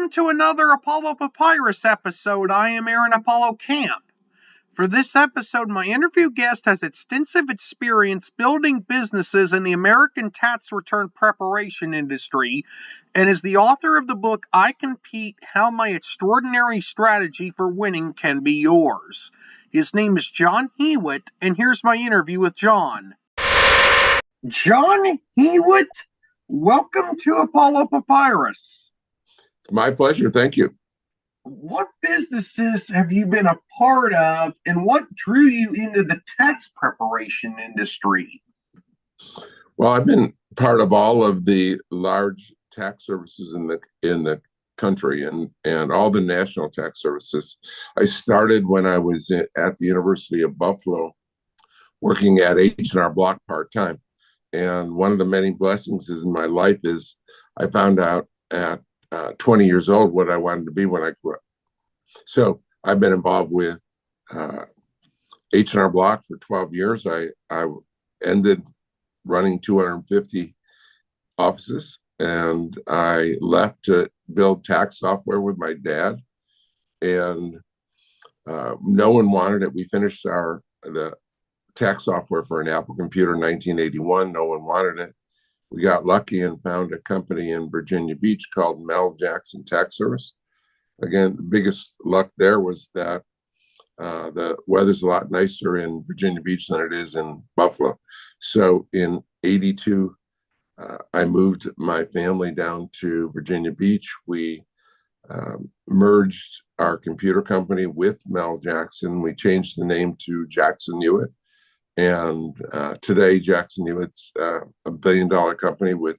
Welcome to another Apollo Papyrus episode. I am Aaron Apollo Camp. For this episode, my interview guest has extensive experience building businesses in the American tax return preparation industry and is the author of the book iCompete: How My Extraordinary Strategy for Winning Can Be Yours. His name is John Hewitt, and here's my interview with John. John Hewitt, welcome to Apollo Papyrus. It's my pleasure. Thank you. What businesses have you been a part of, and what drew you into the tax preparation industry? Well, I've been part of all of the large tax services in the country and all the national tax services. I started when I was at the University of Buffalo, working at H&R Block part-time. And one of the many blessings in my life is I found out at 20 years old what I wanted to be when I grew up. So I've been involved with H&R Block for 12 years. I ended running 250 offices, and I left to build tax software with my dad. And no one wanted it. We finished the tax software for an Apple computer in 1981. No one wanted it. We got lucky and found a company in Virginia Beach called Mel Jackson Tax Service. Again, the biggest luck there was that the weather's a lot nicer in Virginia Beach than it is in Buffalo. So in 82, I moved my family down to Virginia Beach. We merged our computer company with Mel Jackson. We changed the name to Jackson Hewitt. And today, Jackson Hewitt's $1 billion company with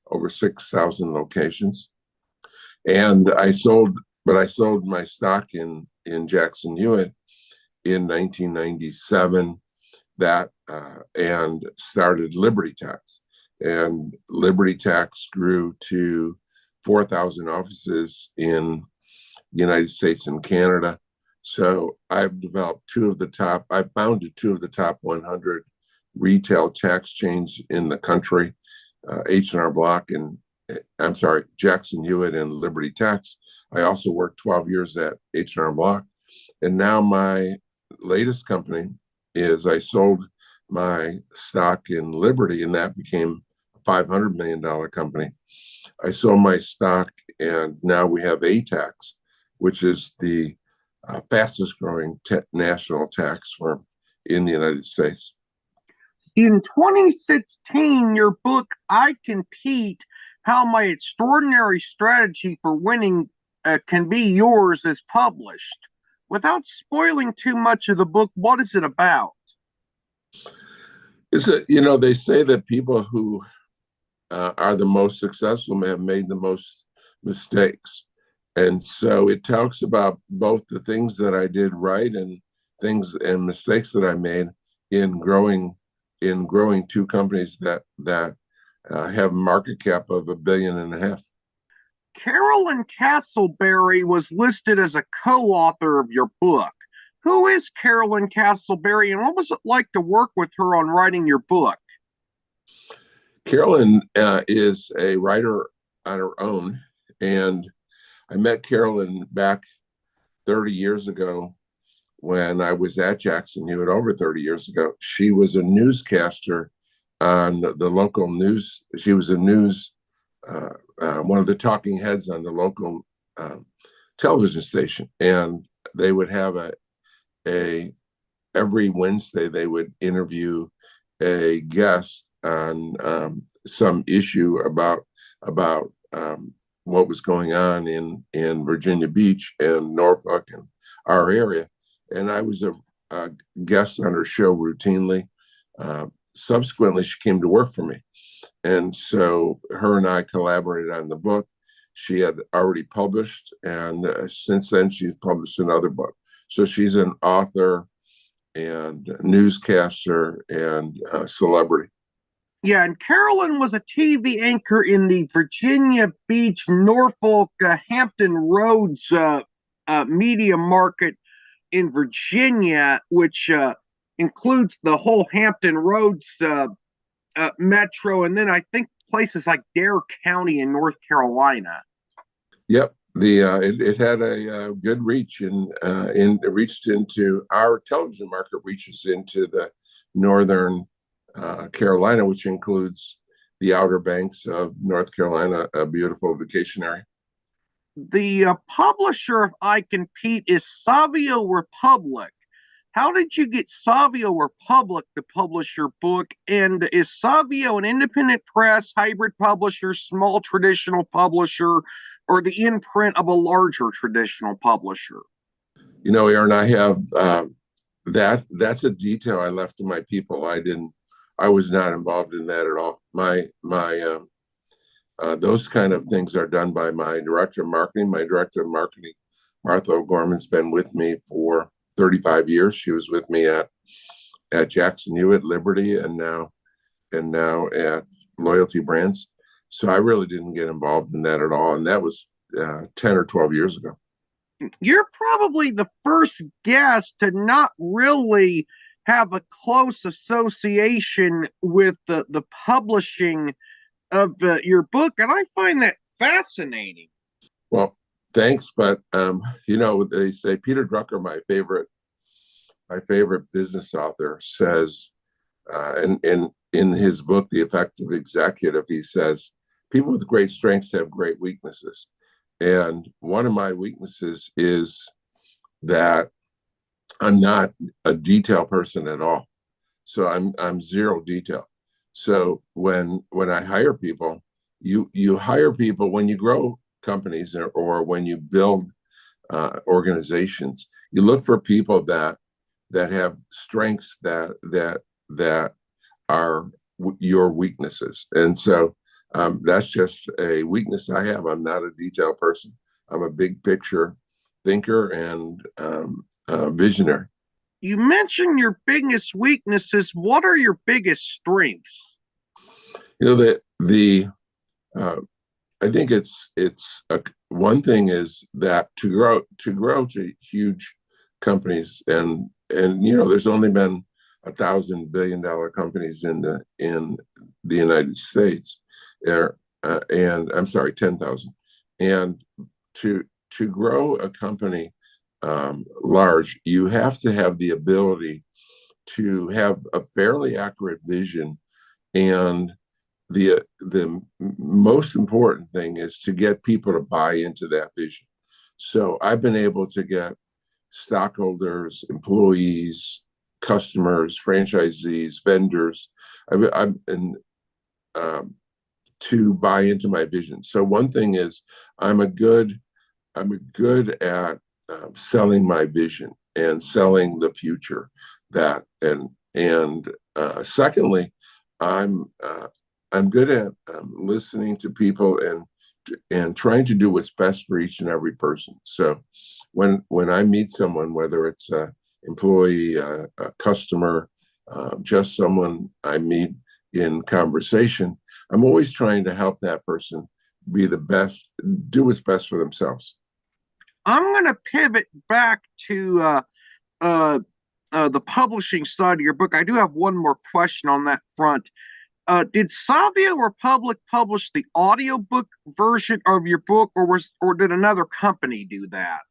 over 6,000 locations. And I sold my stock in Jackson Hewitt in 1997 and started Liberty Tax. And Liberty Tax grew to 4,000 offices in the United States and Canada. So I've founded two of the top 100 retail tax chains in the country, H&R Block Jackson Hewitt and Liberty Tax. I also worked 12 years at H&R Block. And now my latest company is I sold my stock in Liberty, and that became a $500 million company. I sold my stock, and now we have A-Tax, which is the fastest growing national tax firm in the United States. In 2016, your book, iCompete: How My Extraordinary Strategy for Winning Can Be Yours, is published. Without spoiling too much of the book, what is it about? They say that people who are the most successful have made the most mistakes. And so it talks about both the things that I did right and mistakes that I made in growing two companies that have a market cap of $1.5 billion. Carolyn Castleberry was listed as a co-author of your book. Who is Carolyn Castleberry, and what was it like to work with her on writing your book? Carolyn is a writer on her own, and I met Carolyn back 30 years ago when I was at Jackson Hewitt over 30 years ago. She was a newscaster on the local news. She was one of the talking heads on the local television station. And they would have every Wednesday, they would interview a guest on some issue about what was going on in Virginia Beach and Norfolk and our area. And I was a guest on her show routinely. Subsequently, she came to work for me. And so her and I collaborated on the book. She had already published, and since then she's published another book. So she's an author and newscaster and celebrity. Yeah, and Carolyn was a TV anchor in the Virginia Beach, Norfolk, Hampton Roads media market in Virginia, which includes the whole Hampton Roads metro, and then I think places like Dare County in North Carolina. Yep. it had a good reach, and it reached into our television market, reaches into the northern Carolina, which includes the Outer Banks of North Carolina, a beautiful vacation area. The publisher of iCompete is Savio Republic. How did you get Savio Republic to publish your book? And is Savio an independent press, hybrid publisher, small traditional publisher, or the imprint of a larger traditional publisher? You know, Aaron, I have that's a detail I left to my people. I was not involved in that at all. My those kind of things are done by my director of marketing. My director of marketing, Martha O'Gorman's been with me for 35 years. She was with me at Jackson Hewitt, Liberty, and now at Loyalty Brands. So I really didn't get involved in that at all, and that was 10 or 12 years ago. You're probably the first guest to not really have a close association with the publishing of your book, and I find that fascinating. Well, thanks, but you know, they say Peter Drucker, my favorite business author, says, and in his book, The Effective Executive, he says, people with great strengths have great weaknesses. And one of my weaknesses is that I'm not a detail person at all. So I'm zero detail. So when I hire people, you hire people when you grow companies, or when you build organizations, you look for people that have strengths that are your weaknesses. And so that's just a weakness I have. I'm not a detail person. I'm a big picture thinker and visionary. You mentioned your biggest weaknesses. What are your biggest strengths? You know, I think one thing is that to grow to huge companies, and you know, there's only been $1,000 billion companies in the United States, and I'm sorry, 10,000, and to grow a company large, you have to have the ability to have a fairly accurate vision, and the most important thing is to get people to buy into that vision. So I've been able to get stockholders, employees, customers, franchisees, vendors, to buy into my vision. So one thing is I'm a good at selling my vision and selling the future. Secondly, I'm good at listening to people and trying to do what's best for each and every person. So when I meet someone, whether it's an employee, a customer, just someone I meet in conversation, I'm always trying to help that person be the best, do what's best for themselves. I'm going to pivot back to the publishing side of your book. I do have one more question on that front. Did Savio Republic publish the audiobook version of your book, or did another company do that?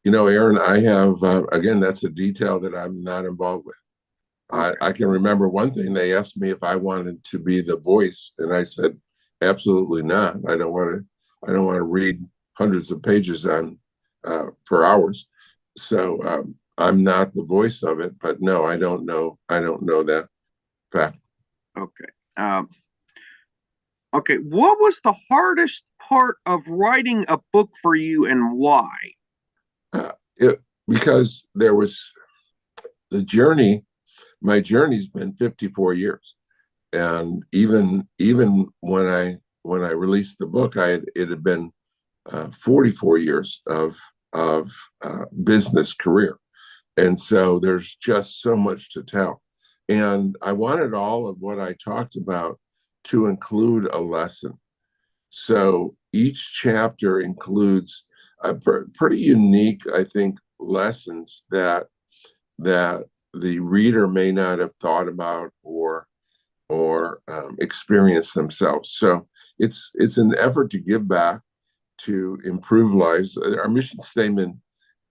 You know, Aaron, I have, again, that's a detail that I'm not involved with. Okay. I can remember one thing. They asked me if I wanted to be the voice, and I said, absolutely not. I don't want to read hundreds of pages on for hours. So I'm not the voice of it, but no, I don't know that fact. Okay. Okay. What was the hardest part of writing a book for you, and why? Because there was the journey. My journey's been 54 years, and even when I released the book, it had been 44 years of business career, and so there's just so much to tell. And I wanted all of what I talked about to include a lesson. So each chapter includes a pretty unique, I think, lessons that the reader may not have thought about or experienced themselves. So it's an effort to give back to improve lives. Our mission statement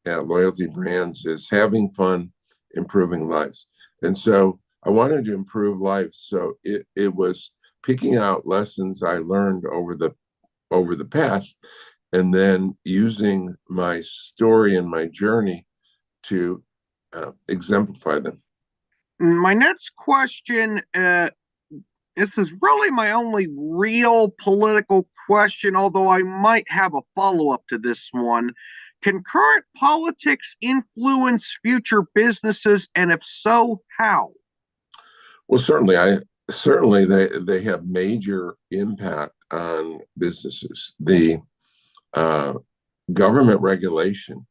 at Loyalty Brands is having fun, improving lives. And so I wanted to improve lives. So it was picking out lessons I learned over the past, and then using my story and my journey to exemplify them. My next question, this is really my only real political question, although I might have a follow-up to this one. Can current politics influence future businesses, and if so, how? Well, certainly they have major impact on businesses. The government regulation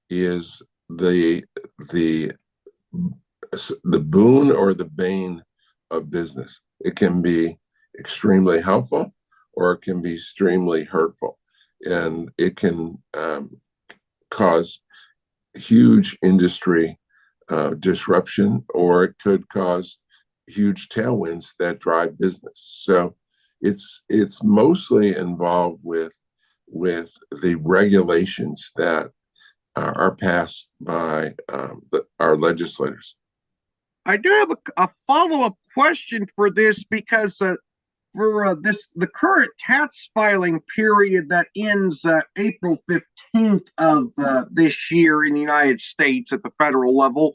is the boon or the bane of business. It can be extremely helpful, or it can be extremely hurtful, and it can cause huge industry disruption, or it could cause huge tailwinds that drive business. So it's mostly involved with the regulations that are passed by our legislators. I do have a follow-up question for this because for the current tax filing period that ends April 15th of this year in the United States at the federal level,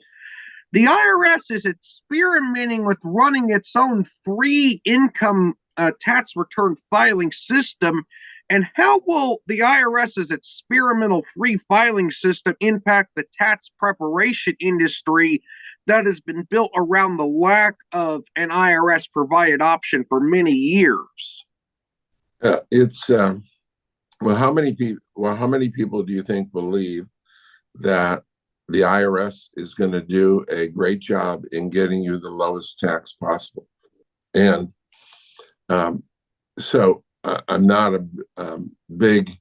the IRS is experimenting with running its own free income tax return filing system. And how will the IRS's experimental free filing system impact the tax preparation industry that has been built around the lack of an IRS provided option for many years? It's well, how many people do you think believe that the IRS is going to do a great job in getting you the lowest tax possible? And so I'm not a big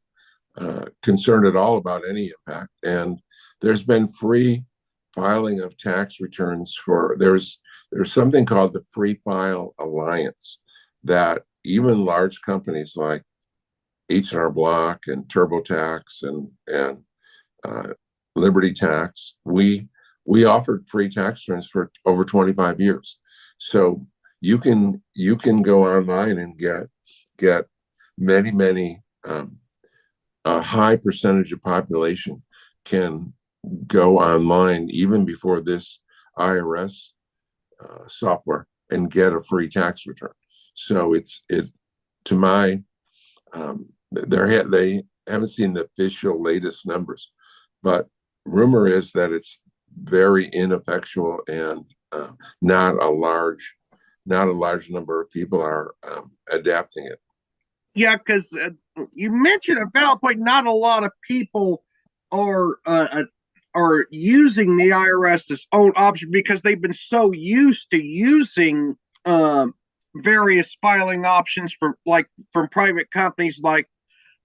concerned at all about any impact. And there's been free filing of tax returns for there's something called the Free File Alliance that even large companies like H&R Block and TurboTax and Liberty Tax, we offered free tax returns for over 25 years. So you can go online and get many a high percentage of population can go online even before this IRS software and get a free tax return. So to my they haven't seen the official latest numbers, but rumor is that it's very ineffectual, and not a large number of people are adapting it. Yeah, because you mentioned a valid point. Not a lot of people are using the IRS's own option because they've been so used to using various filing options from private companies, like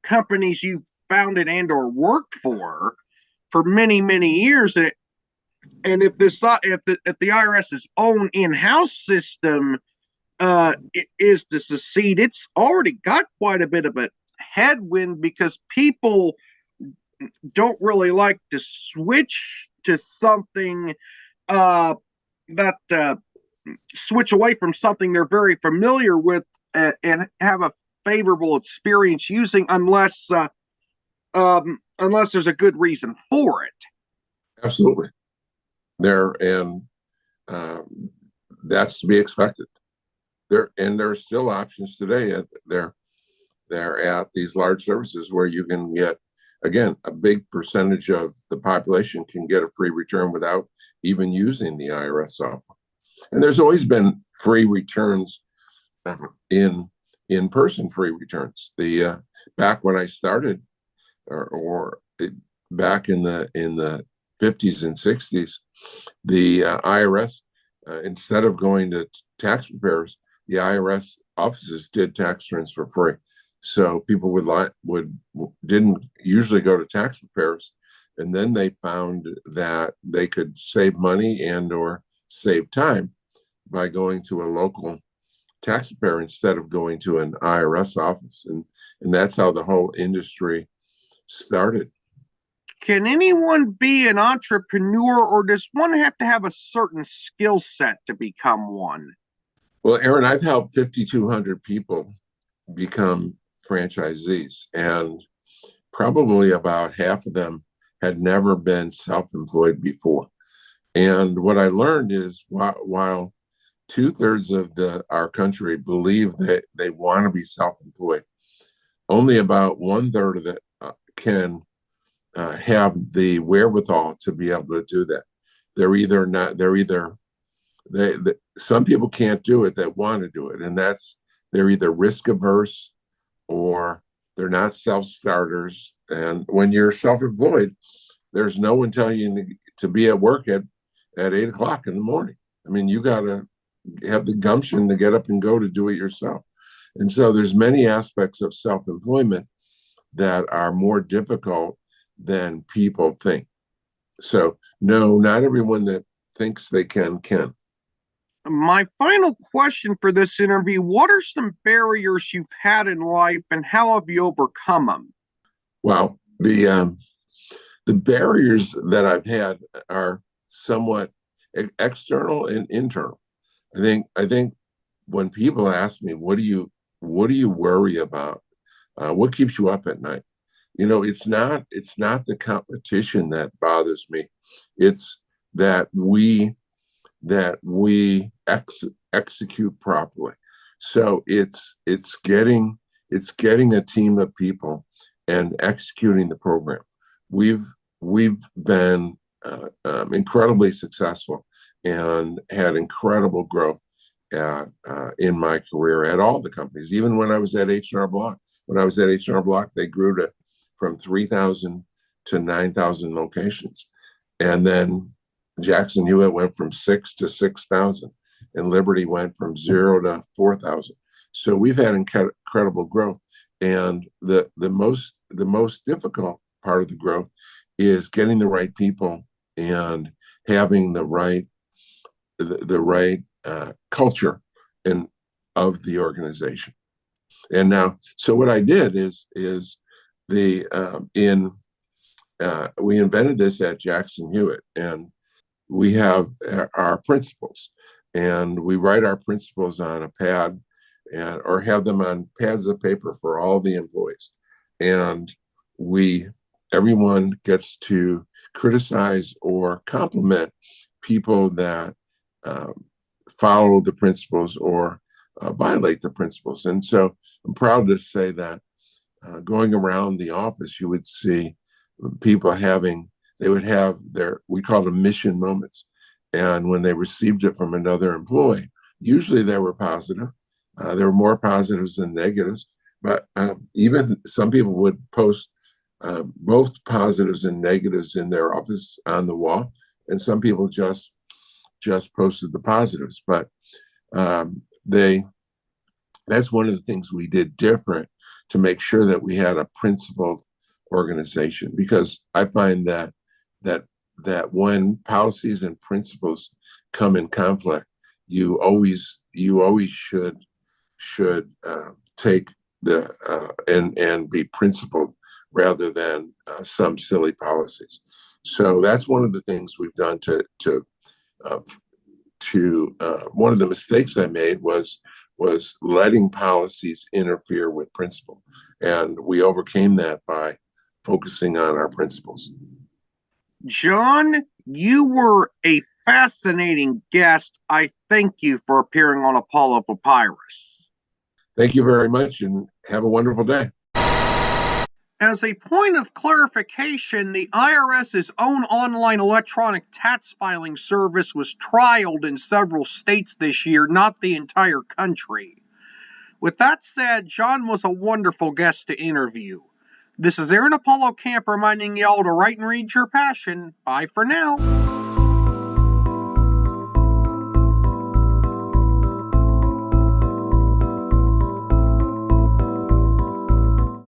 companies you founded and or worked for many years. And if the IRS's own in-house system is to succeed, it's already got quite a bit of a headwind because people don't really like to switch to something switch away from something they're very familiar with and have a favorable experience using, unless there's a good reason for it. Absolutely. That's to be expected. There are still options today. They're at these large services where you can get, again, a big percentage of the population can get a free return without even using the IRS software. And there's always been free returns, in-person free returns. Back when I started, back in the 50s and 60s, the IRS, instead of going to tax preparers, the IRS offices did tax returns for free. So people didn't usually go to tax preparers, and then they found that they could save money and or save time by going to a local taxpayer instead of going to an IRS office. And that's how the whole industry started. Can anyone be an entrepreneur, or does one have to have a certain skill set to become one? Well, Aaron, I've helped 5,200 people become franchisees, and probably about half of them had never been self-employed before. And what I learned is while 2/3 of our country believe that they want to be self-employed, only about 1/3 of it can have the wherewithal to be able to do that. Some people can't do it that want to do it, and they're either risk averse or they're not self-starters. And when you're self-employed, there's no one telling you to be at work at 8 o'clock in the morning. I mean, you got to have the gumption to get up and go to do it yourself. And so there's many aspects of self-employment that are more difficult than people think. So no, not everyone that thinks they can. My final question for this interview: what are some barriers you've had in life, and how have you overcome them? Well, the barriers that I've had are somewhat external and internal. I think when people ask me, what do you worry about? What keeps you up at night? It's not the competition that bothers me. It's that we execute properly. So it's getting a team of people and executing the program. We've been incredibly successful and had incredible growth in my career at all the companies. Even when I was at H&R Block, they grew from 3,000 to 9,000 locations, and then Jackson Hewitt went from 6 to 6,000, and Liberty went from 0 to 4,000. So we've had incredible growth, and the most difficult part of the growth is getting the right people and having the right culture of the organization. And now, so what I did is we invented this at Jackson Hewitt, and we have our principles, and we write our principles on a pad or have them on pads of paper for all the employees. And everyone gets to criticize or compliment people that follow the principles or violate the principles. And so I'm proud to say that going around the office, you would see people we call them mission moments. And when they received it from another employee, usually they were positive. There were more positives than negatives, but even some people would post both positives and negatives in their office on the wall, and some people just posted the positives. But that's one of the things we did different to make sure that we had a principled organization, because I find that when policies and principles come in conflict, you always should take and be principled rather than some silly policies. So that's one of the things we've done one of the mistakes I made was letting policies interfere with principle, and we overcame that by focusing on our principles. John, you were a fascinating guest. I thank you for appearing on Apollo Papyrus. Thank you very much, and have a wonderful day. As a point of clarification, the IRS's own online electronic tax filing service was trialed in several states this year, not the entire country. With that said, John was a wonderful guest to interview. This is Aaron Apollo Camp reminding y'all to write and read your passion. Bye for now.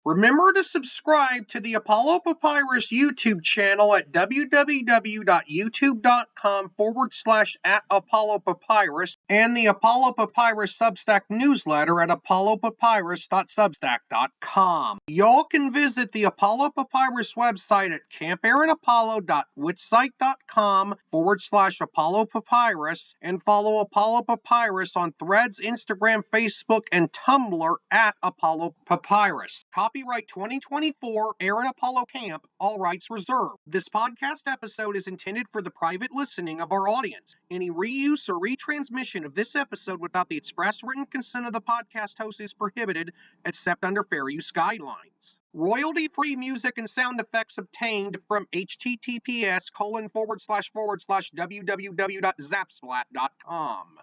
Remember Remember to subscribe to the Apollo Papyrus YouTube channel at www.youtube.com/@ApolloPapyrus and the Apollo Papyrus Substack newsletter at apollopapyrus.substack.com. Y'all can visit the Apollo Papyrus website at campaaronapollo.wixsite.com/Apollo Papyrus and follow Apollo Papyrus on Threads, Instagram, Facebook, and Tumblr at Apollo Papyrus. Copyright 2024, Aaron Apollo Camp, all rights reserved. This podcast episode is intended for the private listening of our audience. Any reuse or retransmission of this episode without the express written consent of the podcast host is prohibited, except under fair use guidelines. Royalty-free music and sound effects obtained from https://www.zapsplat.com.